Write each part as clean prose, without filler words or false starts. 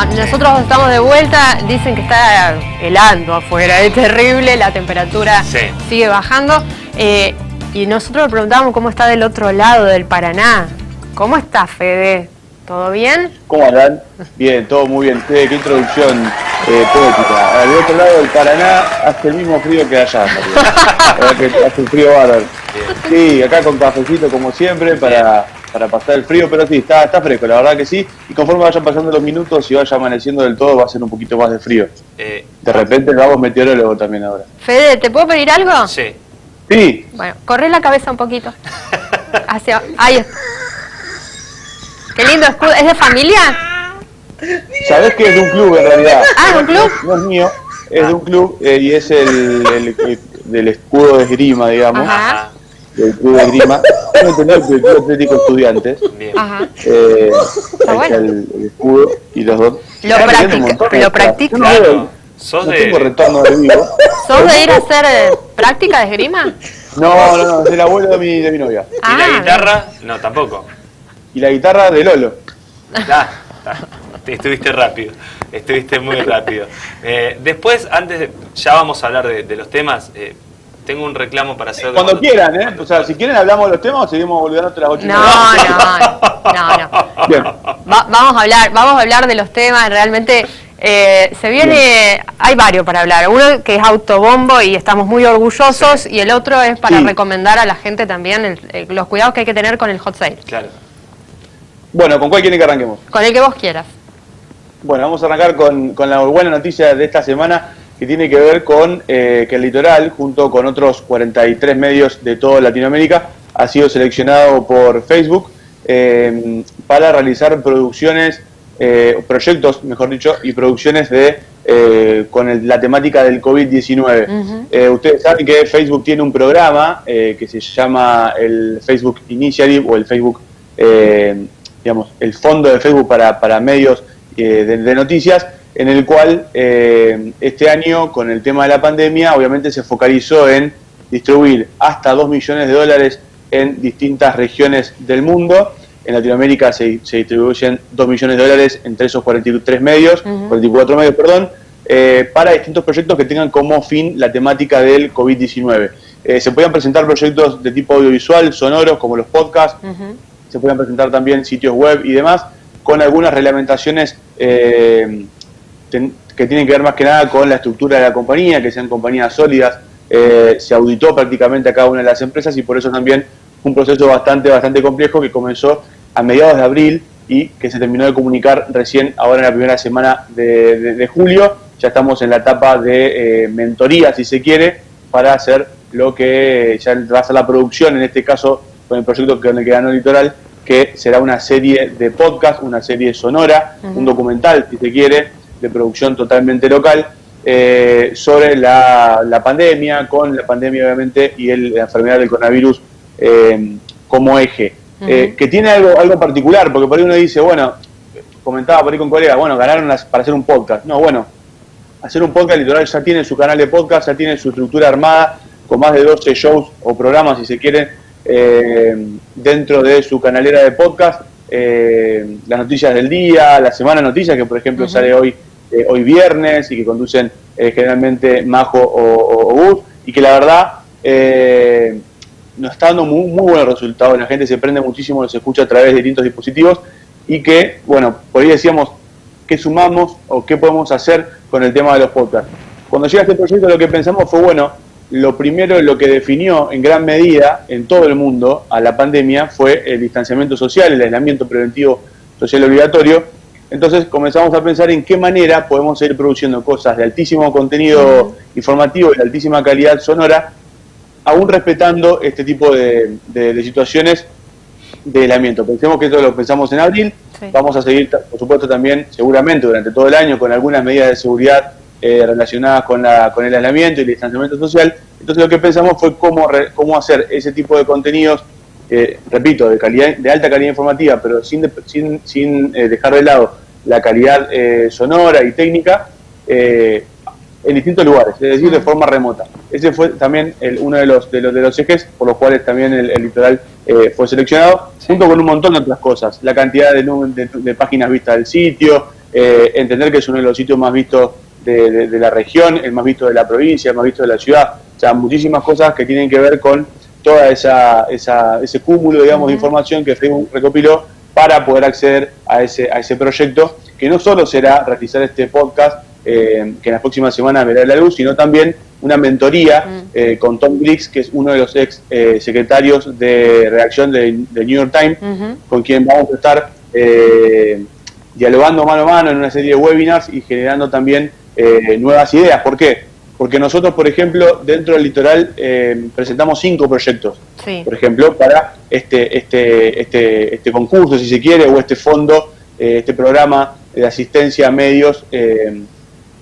nosotros estamos de vuelta, dicen que está helando afuera, es terrible, la temperatura sigue bajando. Y nosotros le preguntábamos cómo está del otro lado del Paraná. ¿Cómo está, Fede? ¿Todo bien? ¿Cómo andan? Bien, todo muy bien. Qué introducción poética. Del otro lado del Paraná hace el mismo frío que allá. Hace un frío bárbaro. Sí, acá con cafecito como siempre para pasar el frío, pero sí, está fresco, la verdad que sí. Y conforme vayan pasando los minutos y vaya amaneciendo del todo, va a ser un poquito más de frío. De repente vamos meteorólogo también ahora. Fede, ¿te puedo pedir algo? Sí. Sí. Bueno, corre la cabeza un poquito. Ahí. Qué lindo escudo. ¿Es de familia? ¿Sabés que es de un club en realidad? ¿Es de un club? No es mío, es de un club y es el del escudo de esgrima, digamos. Ajá. Del club de esgrima. No entendí el Club Atlético Estudiantes. Bien. Ajá. Está bueno. el escudo y los dos. ¿Lo practica? ¿Sos no de...? tengo retorno de vivo. ¿Sos de ir a hacer práctica de esgrima? No, es el abuelo de mi novia. ¿Y la guitarra? No, tampoco. Y la guitarra de Lolo. Estuviste rápido, estuviste muy rápido. Después, ya vamos a hablar de los temas. Tengo un reclamo para hacer. Cuando quieran, ¿eh? O sea, si quieren hablamos de los temas o seguimos volviendo hasta las 8. No. Bien. Vamos a hablar de los temas, realmente se viene, hay varios para hablar. Uno que es autobombo y estamos muy orgullosos, y el otro es para recomendar a la gente también los cuidados que hay que tener con el hot sale. Claro. Bueno, ¿con cuál quieren que arranquemos? Con el que vos quieras. Bueno, vamos a arrancar con la buena noticia de esta semana, que tiene que ver con que el Litoral, junto con otros 43 medios de toda Latinoamérica, ha sido seleccionado por Facebook para realizar proyectos, mejor dicho, y producciones con la temática del COVID-19. Ustedes saben que Facebook tiene un programa que se llama el Facebook Initiative, o el Facebook, el fondo de Facebook para medios de noticias, en el cual este año, con el tema de la pandemia, obviamente se focalizó en distribuir hasta $2 millones en distintas regiones del mundo. En Latinoamérica se distribuyen $2 millones entre esos 44 medios, para distintos proyectos que tengan como fin la temática del COVID-19. Se podían presentar proyectos de tipo audiovisual, sonoros, como los podcasts, se podían presentar también sitios web y demás, con algunas reglamentaciones que tienen que ver más que nada con la estructura de la compañía, que sean compañías sólidas. Se auditó prácticamente a cada una de las empresas, y por eso también un proceso bastante complejo que comenzó a mediados de abril y que se terminó de comunicar recién ahora en la primera semana de julio. Ya estamos en la etapa de mentoría, si se quiere, para hacer lo que ya va a ser la producción, en este caso con el proyecto con el que ganó Litoral, que será una serie de podcast, una serie sonora, un documental, si se quiere, de producción totalmente local, sobre la pandemia, con la pandemia obviamente y la enfermedad del coronavirus como eje. Que tiene algo particular, porque por ahí uno dice, bueno, comentaba por ahí con colegas, bueno, ganaron para hacer un podcast. No, bueno, hacer un podcast, Litoral ya tiene su canal de podcast, ya tiene su estructura armada, con más de 12 shows o programas, si se quiere, dentro de su canalera de podcast. Las noticias del día, la semana de noticias, que por ejemplo sale hoy viernes, y que conducen generalmente Majo o Gus, y que la verdad nos está dando muy buenos resultados. La gente se prende muchísimo, los escucha a través de distintos dispositivos, y que, bueno, por ahí decíamos, ¿qué sumamos o qué podemos hacer con el tema de los podcasts? Cuando llega este proyecto, lo que pensamos fue, bueno, lo primero, lo que definió en gran medida en todo el mundo a la pandemia fue el distanciamiento social, el aislamiento preventivo social obligatorio. Entonces comenzamos a pensar en qué manera podemos seguir produciendo cosas de altísimo contenido informativo y de altísima calidad sonora, aún respetando este tipo de situaciones de aislamiento. Pensemos que esto lo pensamos en abril, vamos a seguir, por supuesto, también seguramente durante todo el año con algunas medidas de seguridad relacionadas con el aislamiento y el distanciamiento social. Entonces lo que pensamos fue cómo hacer ese tipo de contenidos, repito, de alta calidad informativa, pero sin dejar de lado la calidad sonora y técnica, en distintos lugares, es decir, de forma remota. Ese fue también uno de los ejes por los cuales también el Litoral fue seleccionado, junto con un montón de otras cosas: la cantidad de páginas vistas del sitio, entender que es uno de los sitios más vistos de la región, el más visto de la provincia, el más visto de la ciudad. O sea, muchísimas cosas que tienen que ver con toda ese cúmulo, digamos, de información que Facebook recopiló para poder acceder a ese proyecto, que no solo será realizar este podcast, que en las próximas semanas verá la luz, sino también una mentoría con Tom Griggs, que es uno de los ex secretarios de redacción de New York Times, con quien vamos a estar dialogando mano a mano en una serie de webinars y generando también nuevas ideas. ¿Por qué? Porque nosotros, por ejemplo, dentro del Litoral presentamos 5 proyectos, por ejemplo, para este concurso, si se quiere, o este fondo, este programa de asistencia a medios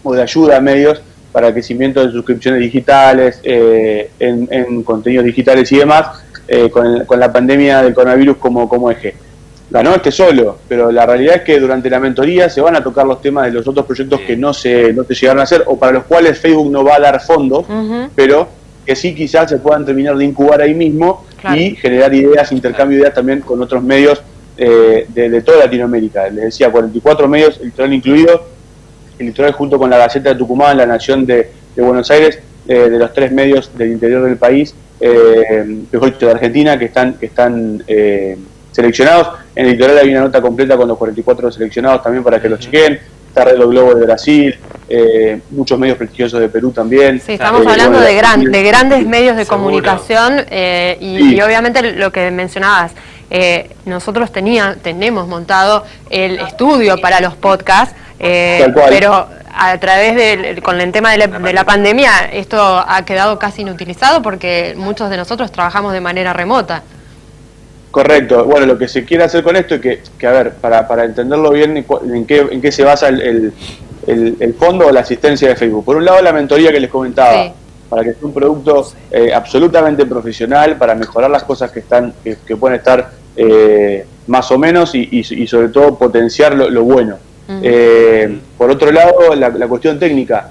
o de ayuda a medios para el crecimiento de suscripciones digitales, en contenidos digitales y demás, con la pandemia del coronavirus como eje. Ganó este solo, pero la realidad es que durante la mentoría se van a tocar los temas de los otros proyectos que no se llegaron a hacer, o para los cuales Facebook no va a dar fondos, pero que sí quizás se puedan terminar de incubar ahí mismo y generar ideas, intercambio de ideas también con otros medios de toda Latinoamérica. Les decía, 44 medios, el Litoral incluido, el Litoral junto con la Gaceta de Tucumán, La Nación de Buenos Aires, de los 3 medios del interior del país, mejor dicho, de Argentina, que están seleccionados. En el Litoral hay una nota completa con los 44 seleccionados también para que los chequen. Está Radio Globo de Brasil, muchos medios prestigiosos de Perú también. Sí, estamos hablando de grandes medios de comunicación y obviamente lo que mencionabas, nosotros tenemos montado el estudio para los podcasts, pero a través con el tema de la pandemia esto ha quedado casi inutilizado porque muchos de nosotros trabajamos de manera remota. Correcto. Bueno, lo que se quiere hacer con esto es que a ver, para entenderlo bien, en qué se basa el fondo o la asistencia de Facebook. Por un lado, la mentoría que les comentaba, para que sea un producto absolutamente profesional, para mejorar las cosas que pueden estar más o menos y sobre todo potenciar lo bueno. Por otro lado, la cuestión técnica.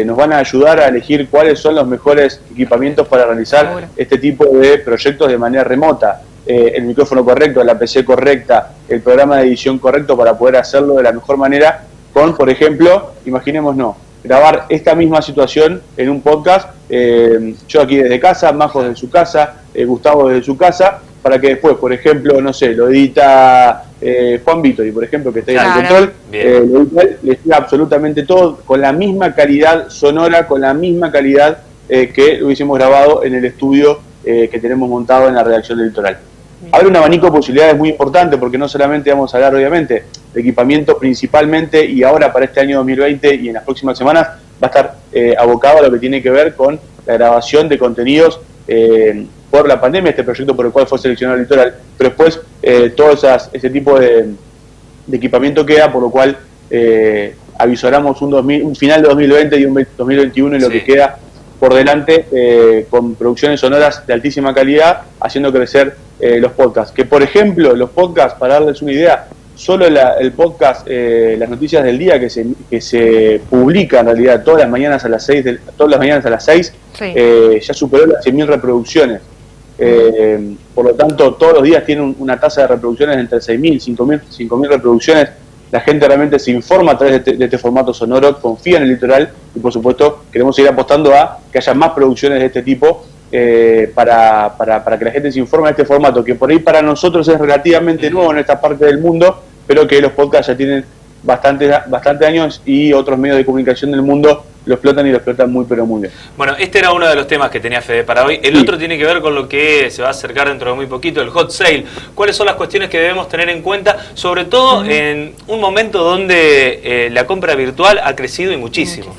Nos van a ayudar a elegir cuáles son los mejores equipamientos para realizar este tipo de proyectos de manera remota. El micrófono correcto, la PC correcta, el programa de edición correcto para poder hacerlo de la mejor manera con, por ejemplo, imaginémonos, grabar esta misma situación en un podcast, yo aquí desde casa, Majo desde su casa, Gustavo desde su casa, para que después, por ejemplo, no sé, lo edita Juan Vítori, por ejemplo, que está ahí en el control, lo edita él, le esté absolutamente todo con la misma calidad sonora, con la misma calidad que lo hubiésemos grabado en el estudio que tenemos montado en la redacción del Litoral. Abre un abanico de posibilidades muy importante porque no solamente vamos a hablar obviamente de equipamiento principalmente y ahora para este año 2020 y en las próximas semanas va a estar abocado a lo que tiene que ver con la grabación de contenidos por la pandemia, este proyecto por el cual fue seleccionado el Litoral, pero después todo ese tipo de equipamiento queda, por lo cual avisoramos un final de 2020 y un 2021 en lo que queda por delante con producciones sonoras de altísima calidad, haciendo crecer los podcasts. Que por ejemplo, los podcasts, para darles una idea, solo el podcast Las Noticias del Día, que se publica en realidad todas las mañanas a las 6, ya superó las 100.000 reproducciones. Por lo tanto, todos los días tiene una tasa de reproducciones entre 6.000, 5.000 reproducciones. La gente realmente se informa a través de este formato sonoro, confía en el Litoral y por supuesto queremos seguir apostando a que haya más producciones de este tipo para que la gente se informe de este formato, que por ahí para nosotros es relativamente nuevo en esta parte del mundo, pero que los podcasts ya tienen bastante años y otros medios de comunicación del mundo lo explotan y lo explotan muy pero muy bien. Bueno, este era uno de los temas que tenía Fede para hoy. El otro tiene que ver con lo que se va a acercar dentro de muy poquito, el hot sale. ¿Cuáles son las cuestiones que debemos tener en cuenta? Sobre todo en un momento donde la compra virtual ha crecido y muchísimo.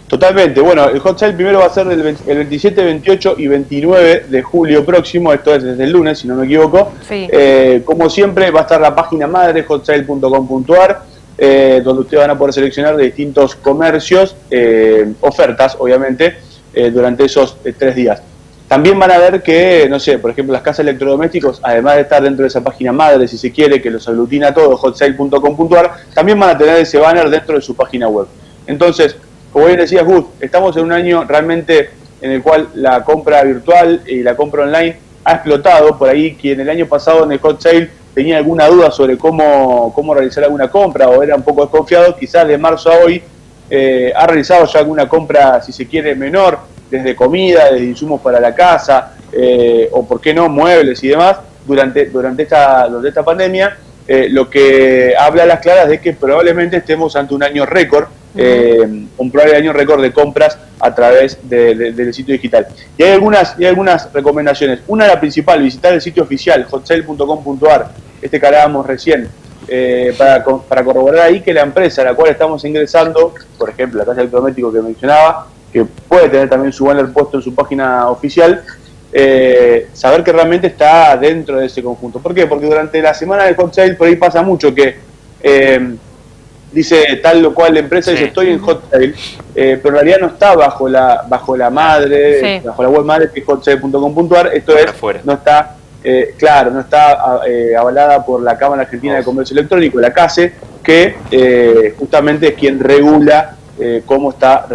Totalmente. Bueno, el hot sale primero va a ser el 27, 28 y 29 de julio próximo, esto es desde el lunes, si no me equivoco. Como siempre, va a estar la página madre, hotsale.com.ar, donde ustedes van a poder seleccionar de distintos comercios, ofertas, obviamente, durante esos 3 días. También van a ver que, no sé, por ejemplo, las casas electrodomésticos, además de estar dentro de esa página madre, si se quiere, que los aglutina todo, hotsale.com.ar, también van a tener ese banner dentro de su página web. Entonces, como bien decías, Gus, estamos en un año realmente en el cual la compra virtual y la compra online ha explotado. Por ahí, quien el año pasado en el hot sale tenía alguna duda sobre cómo realizar alguna compra o era un poco desconfiado, quizás de marzo a hoy ha realizado ya alguna compra, si se quiere, menor, desde comida, desde insumos para la casa, o por qué no, muebles y demás, durante esta pandemia, lo que habla a las claras de que probablemente estemos ante un año récord, un probable año récord de compras a través del sitio digital. Y hay algunas recomendaciones. Una, la principal, visitar el sitio oficial, hotsale.com.ar, que hablábamos recién, para corroborar ahí que la empresa a la cual estamos ingresando, por ejemplo, la casa de electrodoméstico que mencionaba, que puede tener también su banner puesto en su página oficial, saber que realmente está dentro de ese conjunto. ¿Por qué? Porque durante la semana del hot sale por ahí pasa mucho que dice tal o cual empresa, dice estoy en hot sale, pero en realidad no está bajo la madre, bajo la web madre que es hotsale.com.ar, esto es, no está, no está avalada por la Cámara Argentina de Comercio Electrónico, la CACE, que justamente es quien regula cómo está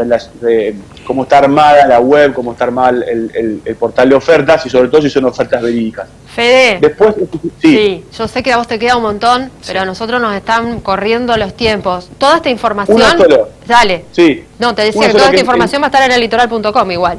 armada la web, cómo está armada el portal de ofertas y sobre todo si son ofertas verídicas. Fede, después, sí, yo sé que a vos te queda un montón, pero a nosotros nos están corriendo los tiempos. Toda esta información, dale. Sí. No, te decía que toda esta información va a estar en elitoral.com igual.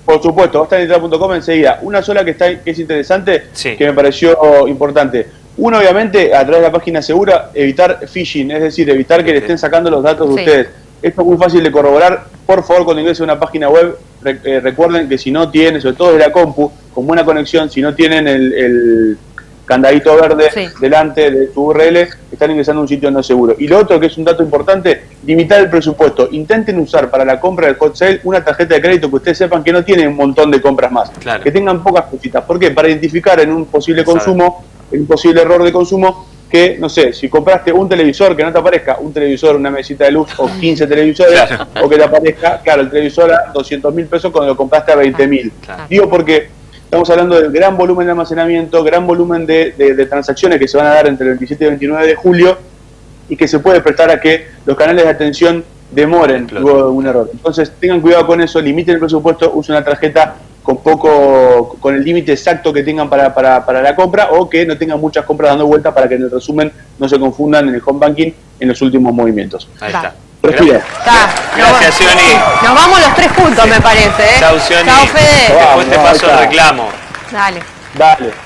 Por supuesto, va a estar en elitoral.com enseguida. Una sola que es interesante, que me pareció importante. Uno, obviamente, a través de la página segura, evitar phishing, es decir, evitar que le estén sacando los datos de ustedes. Esto es muy fácil de corroborar. Por favor, cuando ingresen a una página web, recuerden que si no tienen, sobre todo de la compu, con buena conexión, si no tienen el candadito verde delante de su URL, están ingresando a un sitio no seguro. Y lo otro, que es un dato importante, limitar el presupuesto. Intenten usar para la compra del hot sale una tarjeta de crédito que ustedes sepan que no tiene un montón de compras más. Que tengan pocas cositas. ¿Por qué? Para identificar en un posible consumo, en un posible error de consumo, que, no sé, si compraste un televisor, que no te aparezca un televisor, una mesita de luz o 15 televisores, o que te aparezca, el televisor a 200.000 pesos cuando lo compraste a 20.000. Digo porque estamos hablando del gran volumen de almacenamiento, gran volumen de transacciones que se van a dar entre el 27 y el 29 de julio y que se puede prestar a que los canales de atención demoren luego de un error. Entonces tengan cuidado con eso, limiten el presupuesto, usen una tarjeta con el límite exacto que tengan para la compra o que no tengan muchas compras dando vuelta para que en el resumen no se confundan en el home banking en los últimos movimientos. Ahí está. Respira. Gracias, Sioni. Nos vamos los 3 puntos, me parece. Chau, Sioni. Chau, Fede. Después te paso el reclamo. Dale. Dale.